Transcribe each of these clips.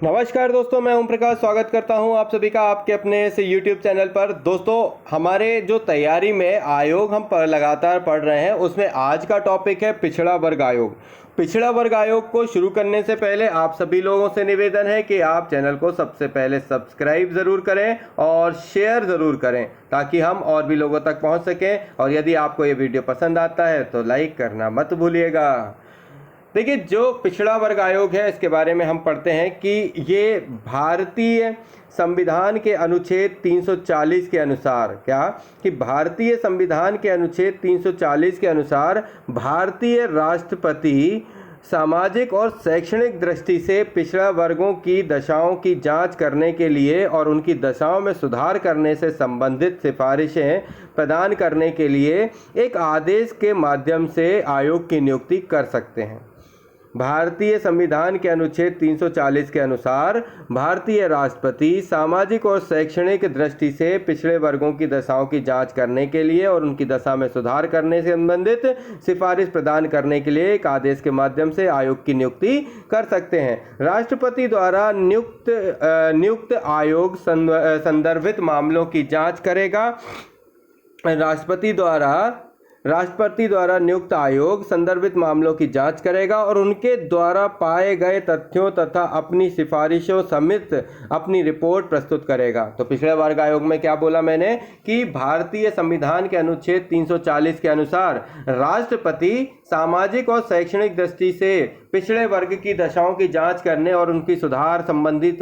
नमस्कार दोस्तों, मैं ओम प्रकाश स्वागत करता हूं आप सभी का आपके अपने इस YouTube चैनल पर। दोस्तों, हमारे जो तैयारी में आयोग हम लगातार पढ़ रहे हैं, उसमें आज का टॉपिक है पिछड़ा वर्ग आयोग। पिछड़ा वर्ग आयोग को शुरू करने से पहले आप सभी लोगों से निवेदन है कि आप चैनल को सबसे पहले सब्सक्राइब ज़रूर करें और शेयर ज़रूर करें ताकि हम और भी लोगों तक पहुंच सकें। और यदि आपको ये वीडियो पसंद आता है तो लाइक करना मत भूलिएगा। देखिए, जो पिछड़ा वर्ग आयोग है इसके बारे में हम पढ़ते हैं कि ये भारतीय संविधान के अनुच्छेद 340 के अनुसार भारतीय संविधान के अनुच्छेद 340 के अनुसार भारतीय राष्ट्रपति सामाजिक और शैक्षणिक दृष्टि से पिछड़ा वर्गों की दशाओं की जांच करने के लिए और उनकी दशाओं में सुधार करने से संबंधित सिफारिशें प्रदान करने के लिए एक आदेश के माध्यम से आयोग की नियुक्ति कर सकते हैं। भारतीय संविधान के अनुच्छेद 340 के अनुसार भारतीय राष्ट्रपति सामाजिक और शैक्षणिक दृष्टि से पिछड़े वर्गों की दशाओं की जांच करने के लिए और उनकी दशा में सुधार करने से संबंधित सिफारिश प्रदान करने के लिए एक आदेश के माध्यम से आयोग की नियुक्ति कर सकते हैं। राष्ट्रपति द्वारा नियुक्त आयोग संदर्भित मामलों की जांच करेगा। राष्ट्रपति द्वारा नियुक्त आयोग संदर्भित मामलों की जांच करेगा और उनके द्वारा पाए गए तथ्यों तथा अपनी सिफारिशों समेत अपनी रिपोर्ट प्रस्तुत करेगा। तो पिछड़े वर्ग आयोग में क्या बोला मैंने कि भारतीय संविधान के अनुच्छेद 340 के अनुसार राष्ट्रपति सामाजिक और शैक्षणिक दृष्टि से पिछड़े वर्ग की दशाओं की जांच करने और उनकी सुधार संबंधित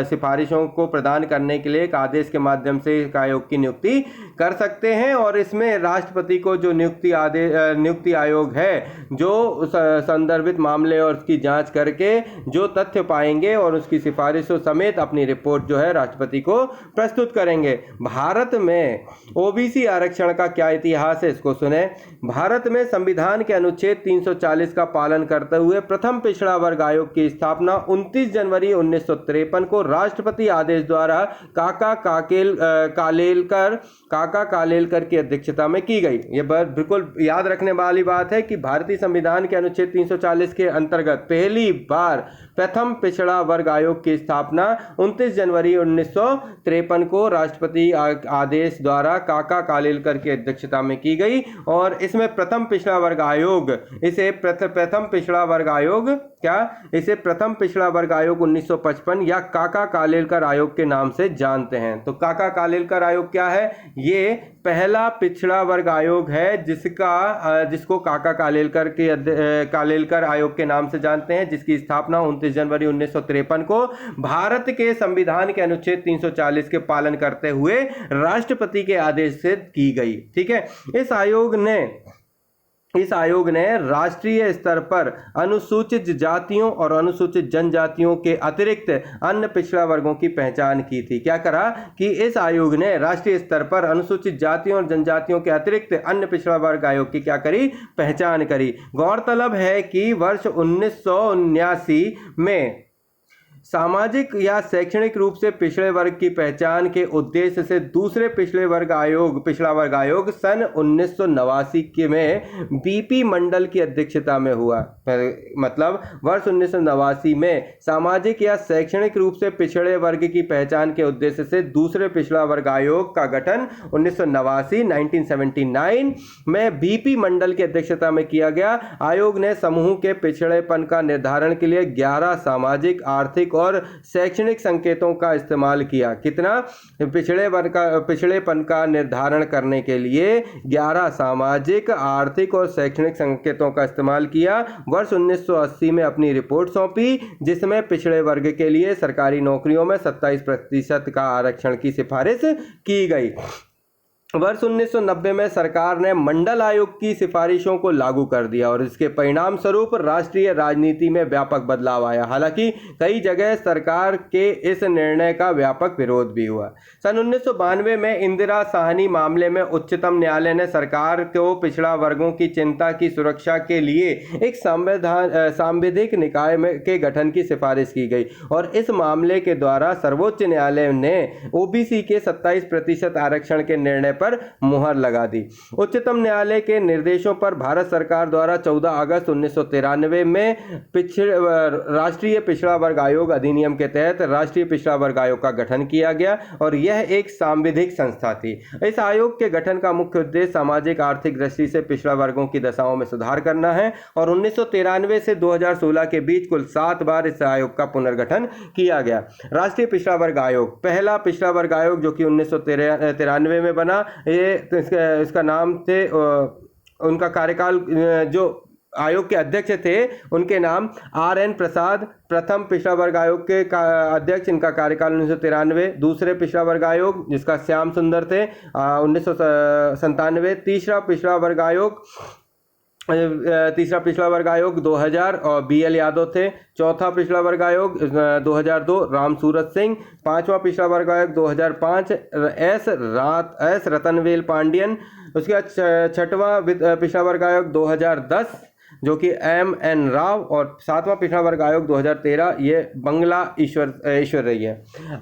सिफारिशों को प्रदान करने के लिए एक आदेश के माध्यम से एक आयोग की नियुक्ति कर सकते हैं। और इसमें राष्ट्रपति को जो नियुक्ति आयोग है जो संदर्भित मामले और उसकी जांच करके जो तथ्य पाएंगे और उसकी सिफारिशों समेत अपनी रिपोर्ट जो है राष्ट्रपति को प्रस्तुत करेंगे। भारत में ओबीसी आरक्षण का क्या इतिहास है, इसको सुने। भारत में संविधान के अनुच्छेद 340 का पालन करते हुए प्रथम पिछड़ा वर्ग आयोग की स्थापना 29 जनवरी 1953 को राष्ट्रपति आदेश द्वारा काका कालेलकर की अध्यक्षता में की गई। यह बिल्कुल याद रखने वाली बात है कि भारतीय संविधान के अनुच्छेद 340 के अंतर्गत पहली बार प्रथम पिछड़ा वर्ग आयोग की स्थापना 29 जनवरी 1953 को राष्ट्रपति आदेश द्वारा काका कालेलकर की अध्यक्षता में की गई। और इसमें प्रथम पिछड़ा वर्ग आयोग इसे प्रथम पिछड़ा वर्ग आयोग 1955 या काका कालेलकर आयोग के नाम से जानते हैं। तो काका कालेलकर आयोग क्या है? ये पहला पिछड़ा वर्ग आयोग है जिसको काका कालेलकर आयोग के नाम से जानते हैं, जिसकी स्थापना 29 जनवरी 1953 को भारत के संविधान के अनुच्छेद 340 के पालन करते हुए राष्ट्रपति के आदेश से की गई। ठीक है। इस आयोग ने राष्ट्रीय स्तर पर अनुसूचित जातियों और अनुसूचित जनजातियों के अतिरिक्त अन्य पिछड़ा वर्गों की पहचान की थी। क्या करा कि इस आयोग ने राष्ट्रीय स्तर पर अनुसूचित जातियों और जनजातियों के अतिरिक्त अन्य पिछड़ा वर्ग आयोग की क्या करी? पहचान करी। गौरतलब है कि वर्ष 1979 में सामाजिक या शैक्षणिक रूप से पिछड़े वर्ग की पहचान के उद्देश्य से दूसरे पिछड़ा वर्ग आयोग सन 1989 में बीपी मंडल की अध्यक्षता में हुआ। मतलब वर्ष 1989 में सामाजिक या शैक्षणिक रूप से पिछड़े वर्ग की पहचान के उद्देश्य से दूसरे पिछड़ा वर्ग आयोग का गठन 1979 में बीपी मंडल की अध्यक्षता में किया गया। आयोग ने समूह के पिछड़ेपन का निर्धारण के लिए 11 सामाजिक, आर्थिक और शैक्षणिक संकेतों का इस्तेमाल किया। कितना? पिछड़ेपन का निर्धारण करने के लिए 11 सामाजिक, आर्थिक और शैक्षणिक संकेतों का इस्तेमाल किया। वर्ष 1980 में अपनी रिपोर्ट सौंपी, जिसमें पिछड़े वर्ग के लिए सरकारी नौकरियों में 27% का आरक्षण की सिफारिश की गई। वर्ष 1990 में सरकार ने मंडल आयोग की सिफारिशों को लागू कर दिया और इसके परिणाम स्वरूप राष्ट्रीय राजनीति में व्यापक बदलाव आया। हालांकि कई जगह सरकार के इस निर्णय का व्यापक विरोध भी हुआ। सन 1992 में इंदिरा साहनी मामले में उच्चतम न्यायालय ने सरकार को पिछड़ा वर्गों की चिंता की सुरक्षा के लिए एक सांविधिक निकाय के गठन की सिफारिश की गई और इस मामले के द्वारा सर्वोच्च न्यायालय ने ओबीसी के 27% आरक्षण के निर्णय पर मुहर लगा दी। उच्चतम न्यायालय के निर्देशों पर भारत सरकार द्वारा 14 अगस्त 1993 में राष्ट्रीय पिछड़ा वर्ग आयोग अधिनियम के तहत राष्ट्रीय पिछड़ा वर्ग आयोग का गठन किया गया और यह एक सांविधिक संस्था थी। इस आयोग के गठन का मुख्य उद्देश्य सामाजिक आर्थिक दृष्टि से पिछड़ा वर्गों की दशाओं में सुधार करना है और 1993 से 2016 के बीच कुल 7 बार इस आयोग का पुनर्गठन किया गया। राष्ट्रीय पिछड़ा वर्ग आयोग, पहला पिछड़ा वर्ग आयोग जो कि 1993 में बना, ये इसका नाम थे, उनका कार्यकाल, जो आयोग के अध्यक्ष थे उनके नाम RN प्रसाद। प्रथम पिछड़ा वर्ग आयोग के अध्यक्ष, इनका कार्यकाल 1993। दूसरे पिछड़ा वर्ग आयोग जिसका श्याम सुंदर थे 1997। तीसरा पिछड़ा वर्ग आयोग 2000 और BL यादव थे। चौथा पिछड़ा वर्ग आयोग 2002 राम सूरत सिंह। पांचवा पिछड़ा वर्ग आयोग 2005 एस रतनवेल पांडियन। उसके बाद छठवां पिछड़ा वर्ग आयोग 2010 जो कि MN राव और सातवां पिछड़ा वर्ग आयोग 2013 ये बंगला ईश्वर रही है।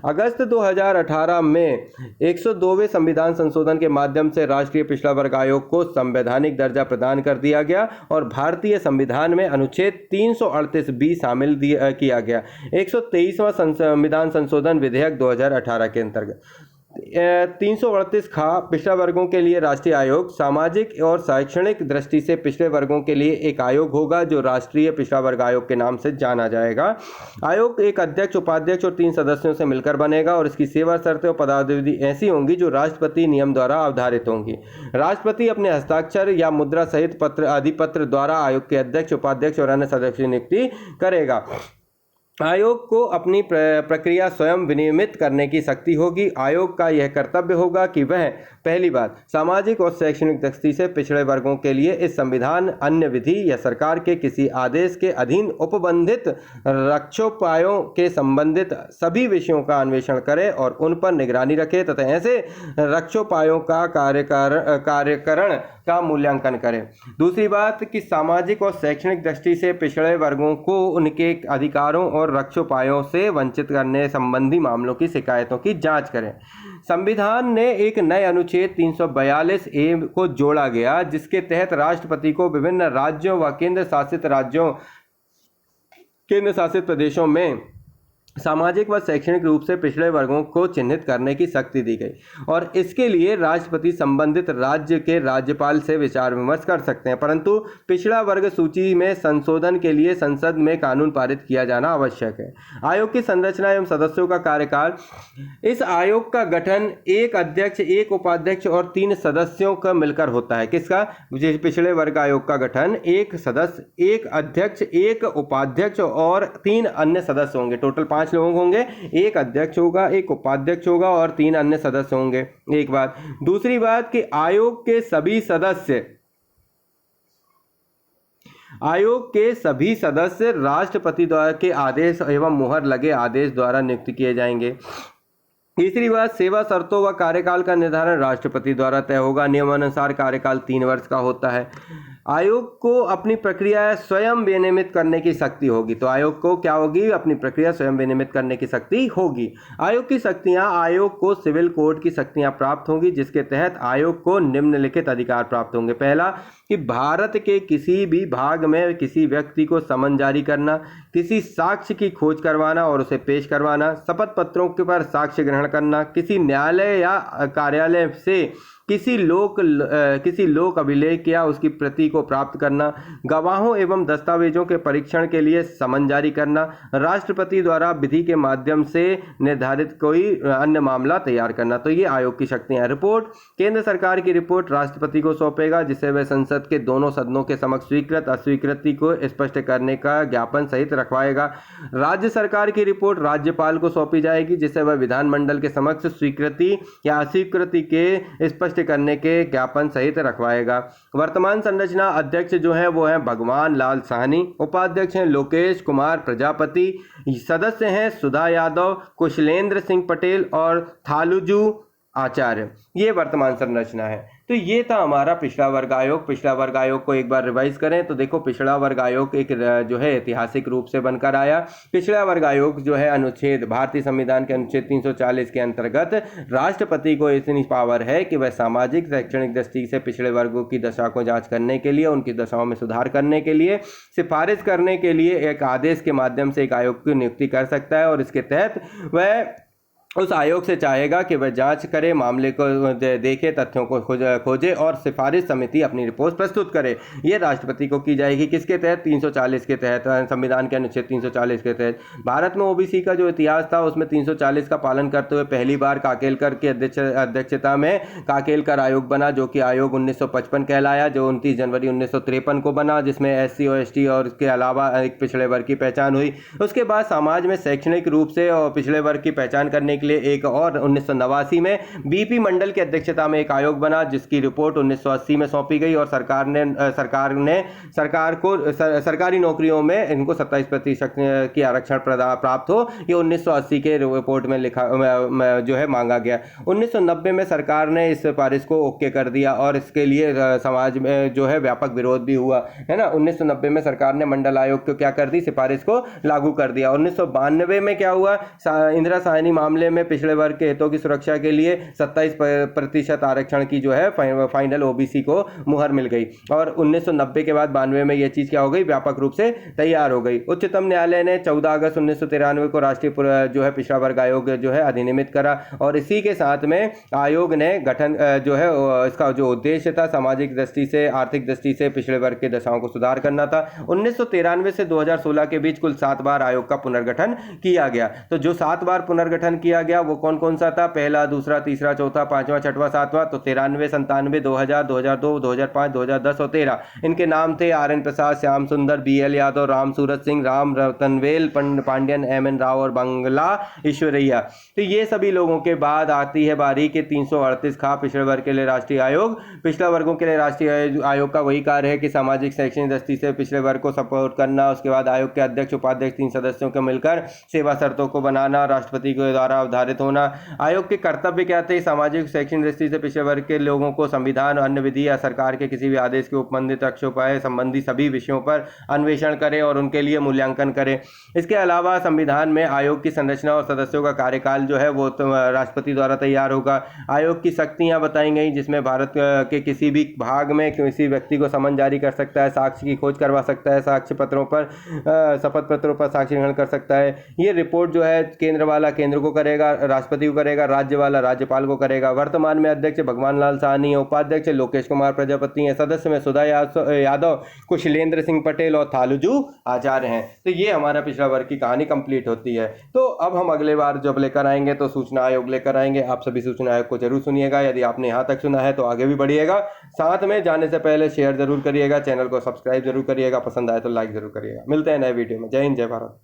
अगस्त 2018 में 102वें संविधान संशोधन के माध्यम से राष्ट्रीय पिछड़ा वर्ग आयोग को संवैधानिक दर्जा प्रदान कर दिया गया और भारतीय संविधान में अनुच्छेद 338B शामिल किया गया। 123वां संविधान संशोधन विधेयक 2018 के अंतर्गत 338 खा पिछड़ा वर्गों के लिए राष्ट्रीय आयोग सामाजिक और शैक्षणिक दृष्टि से पिछड़े वर्गों के लिए एक आयोग होगा जो राष्ट्रीय पिछड़ा वर्ग आयोग के नाम से जाना जाएगा। आयोग एक अध्यक्ष, उपाध्यक्ष और 3 सदस्यों से मिलकर बनेगा और इसकी सेवा शर्तें और पदावधि ऐसी होंगी जो राष्ट्रपति नियम द्वारा अवधारित होंगी। राष्ट्रपति अपने हस्ताक्षर या मुद्रा सहित अधिपत्र द्वारा आयोग के अध्यक्ष, उपाध्यक्ष और अन्य सदस्यों की नियुक्ति करेगा। आयोग को अपनी प्रक्रिया स्वयं विनियमित करने की शक्ति होगी। आयोग का यह कर्तव्य होगा कि वह पहली बात सामाजिक और शैक्षणिक दृष्टि से पिछड़े वर्गों के लिए इस संविधान, अन्य विधि या सरकार के किसी आदेश के अधीन उपबंधित रक्षोपायों के संबंधित सभी विषयों का अन्वेषण करे और उन पर निगरानी रखे तथा ऐसे रक्षोपायों का कार्यकरण का मूल्यांकन करे। दूसरी बात कि सामाजिक और शैक्षणिक दृष्टि से पिछड़े वर्गों को उनके अधिकारों और रक्षोपायों से वंचित करने संबंधी मामलों की शिकायतों की जांच करें। संविधान ने एक नए अनुच्छेद 342A को जोड़ा गया जिसके तहत राष्ट्रपति को विभिन्न राज्यों व केंद्र शासित प्रदेशों में सामाजिक व शैक्षणिक रूप से पिछड़े वर्गों को चिन्हित करने की शक्ति दी गई और इसके लिए राष्ट्रपति संबंधित राज्य के राज्यपाल से विचार विमर्श कर सकते हैं, परंतु पिछड़ा वर्ग सूची में संशोधन के लिए संसद में कानून पारित किया जाना आवश्यक है। आयोग की संरचना एवं सदस्यों का कार्यकाल। इस आयोग का गठन एक अध्यक्ष, एक उपाध्यक्ष और 3 सदस्यों का मिलकर होता है। किसका? पिछड़े वर्ग आयोग का गठन एक सदस्य, एक अध्यक्ष, एक उपाध्यक्ष और 3 अन्य सदस्य होंगे। टोटल 5 लोग होंगे। एक अध्यक्ष होगा, एक उपाध्यक्ष होगा और 3 अन्य सदस्य होंगे। एक बात। दूसरी बात कि आयोग के सभी सदस्य राष्ट्रपति द्वारा के आदेश एवं मुहर लगे आदेश द्वारा नियुक्त किए जाएंगे। तीसरी बात, सेवा शर्तों व कार्यकाल का निर्धारण राष्ट्रपति द्वारा तय होगा। नियमानुसार कार्यकाल 3 वर्ष का होता है। आयोग को अपनी प्रक्रिया स्वयं विनियमित करने की शक्ति होगी। तो आयोग को क्या होगी? अपनी प्रक्रिया स्वयं विनियमित करने की शक्ति होगी। आयोग की शक्तियां, आयोग को सिविल कोड की शक्तियां प्राप्त होंगी जिसके तहत आयोग को निम्नलिखित अधिकार प्राप्त होंगे। पहला कि भारत के किसी भी भाग में किसी व्यक्ति को समन जारी करना, किसी साक्ष्य की खोज करवाना और उसे पेश करवाना, शपथ पत्रों के पर साक्ष्य ग्रहण करना, किसी न्यायालय या कार्यालय से किसी लोक अभिलेख या उसकी प्रति को प्राप्त करना, गवाहों एवं दस्तावेजों के परीक्षण के लिए समन जारी करना, राष्ट्रपति द्वारा विधि के माध्यम से निर्धारित कोई अन्य मामला तैयार करना। तो ये आयोग की शक्तियां। रिपोर्ट, केंद्र सरकार की रिपोर्ट राष्ट्रपति को सौंपेगा जिसे वह संसद के दोनों सदनों के समक्ष स्वीकृत अस्वीकृति को स्पष्ट करने का ज्ञापन सहित रखवाएगा। राज्य सरकार की रिपोर्ट राज्यपाल को सौंपी जाएगी जिसे वह विधानमंडल के समक्ष स्वीकृति या अस्वीकृति के स्पष्ट करने के ज्ञापन सहित रखवाएगा। वर्तमान संरचना, अध्यक्ष जो है वो है भगवान लाल साहनी, उपाध्यक्ष हैं लोकेश कुमार प्रजापति, सदस्य हैं सुधा यादव, कुशलेंद्र सिंह पटेल और थालुजू आचार्य। ये वर्तमान संरचना है। तो ये था हमारा पिछड़ा वर्ग आयोग। पिछड़ा वर्ग आयोग को एक बार रिवाइज करें तो देखो, पिछड़ा वर्ग आयोग एक जो है ऐतिहासिक रूप से बनकर आया। पिछड़ा वर्ग आयोग जो है अनुच्छेद, भारतीय संविधान के अनुच्छेद 340 के अंतर्गत राष्ट्रपति को इतनी पावर है कि वह सामाजिक शैक्षणिक दृष्टि से पिछड़े वर्गों की दशा को जांच करने के लिए, उनकी दशाओं में सुधार करने के लिए, सिफारिश करने के लिए एक आदेश के माध्यम से एक आयोग की नियुक्ति कर सकता है। और इसके तहत वह उस आयोग से चाहेगा कि वह जांच करे, मामले को देखे, तथ्यों को खोजे और सिफारिश समिति अपनी रिपोर्ट प्रस्तुत करे। ये राष्ट्रपति को की जाएगी। किसके तहत? 340 के तहत, संविधान के अनुच्छेद 340 के तहत। भारत में ओबीसी का जो इतिहास था उसमें 340 का पालन करते हुए पहली बार काकेलकर की अध्यक्षता में काकेलकर आयोग बना, जो कि आयोग 1955 कहलाया, जो 29 जनवरी 1953 को बना, जिसमें SC और ST और इसके अलावा एक पिछड़े वर्ग की पहचान हुई। उसके बाद समाज में शैक्षणिक रूप से और पिछड़े वर्ग की पहचान करने लिए एक और 1989 में बीपी मंडल की अध्यक्षता में एक आयोग बना, जिसकी रिपोर्ट 1980 में सौंपी गई और सरकार को सरकारी नौकरियों में इनको 27% की आरक्षण प्राप्त हो, ये 1980 के रिपोर्ट में लिखा जो है मांगा गया। 1990 में सरकार ने इस सिफारिश को ओके कर दिया और इसके लिए समाज में जो है व्यापक विरोध भी हुआ, है ना। 1990 में सरकार ने मंडल आयोग को क्या कर दी? सिफारिश को लागू कर दिया। 1992 में क्या हुआ? इंदिरा साहनी मामले में पिछड़े वर्ग के हितों की सुरक्षा के लिए 27% आरक्षण की जो है फाइनल ओबीसी को मुहर मिल गई। और 1990 के बाद 92 में यह चीज क्या हो गई? व्यापक रूप से तैयार हो गई। उच्चतम न्यायालय ने 14 अगस्त 1993 को राष्ट्रीय जो है पिछड़ा वर्ग आयोग जो है अधिनियमित करा और इसी के साथ में आयोग ने गठन जो है इसका जो उद्देश्य था सामाजिक दृष्टि से, आर्थिक दृष्टि से पिछड़े वर्ग के दशाओं को सुधार करना था। 1993 से 2016 के बीच कुल 7 बार आयोग का पुनर्गठन किया गया। तो जो 7 बार पुनर्गठन किया गया वो कौन कौन सा था? पहला, दूसरा, तीसरा, चौथा, पांचवा, छठवां, सातवां। तो 93, 97, 2000, 2002, 2005, 2010 और 13। इनके नाम थे RN प्रसाद, श्याम सुंदर, BL यादव, राम सूरत सिंह, राम रतनवेल पांड्यन, MN राव और बंगला ईश्वरैया। तो ये सभी लोगों के बाद आती है बारी के 338 खा पिछड़े वर्ग के लिए राष्ट्रीय आयोग। पिछड़ा वर्गों के लिए राष्ट्रीय आयोग का वही कार्य है कि सामाजिक शैक्षणिक दृष्टि से पिछड़े वर्ग को सपोर्ट करना। उसके बाद आयोग के अध्यक्ष, उपाध्यक्ष 3 सदस्यों को मिलकर सेवा शर्तों को बनाना, राष्ट्रपति के द्वारा अवधारित होना। आयोग के कर्तव्य क्या थे? सामाजिक शैक्षणिक दृष्टि से पिछड़े वर्ग के लोगों को संविधान, अन्य विधि या सरकार के किसी भी आदेश के उपबंधित आक्षेपाए संबंधी सभी विषयों पर अन्वेषण करें और उनके लिए मूल्यांकन करें। इसके अलावा संविधान में आयोग की संरचना और सदस्यों का कार्यकाल जो है वो राष्ट्रपति द्वारा तैयार होगा। आयोग की शक्तियां बताई गई, जिसमें भारत के किसी भी भाग में किसी व्यक्ति को समन जारी कर सकता है, साक्ष्य की खोज करवा सकता है, साक्ष्य पत्रों पर शपथ पत्रों पर साक्ष्य ग्रहण कर सकता है। ये रिपोर्ट जो है केंद्र वाला केंद्र को करेगा, राष्ट्रपति को करेगा, राज्य वाला राज्यपाल को करेगा। वर्तमान में अध्यक्ष भगवान लाल साहनी है, उपाध्यक्ष लोकेश कुमार प्रजापति हैं, सदस्य में सुधा यादव, कुशलेंद्र सिंह पटेल और थालुजू आचार्य हैं। तो ये हमारा पिछड़ा वर्ग की कहानी कंप्लीट होती है। तो अब हम अगले बार जब लेकर आएंगे तो सूचना आयोग लेकर आएंगे। आप सभी सूचना आयोग को जरूर सुनिएगा। यदि आपने यहाँ तक सुना है तो आगे भी बढ़िएगा। साथ में जाने से पहले शेयर जरूर करिएगा, चैनल को सब्सक्राइब जरूर करिएगा, पसंद आए तो लाइक जरूर करिएगा। मिलते हैं नए वीडियो में। जय हिंद, जय भारत।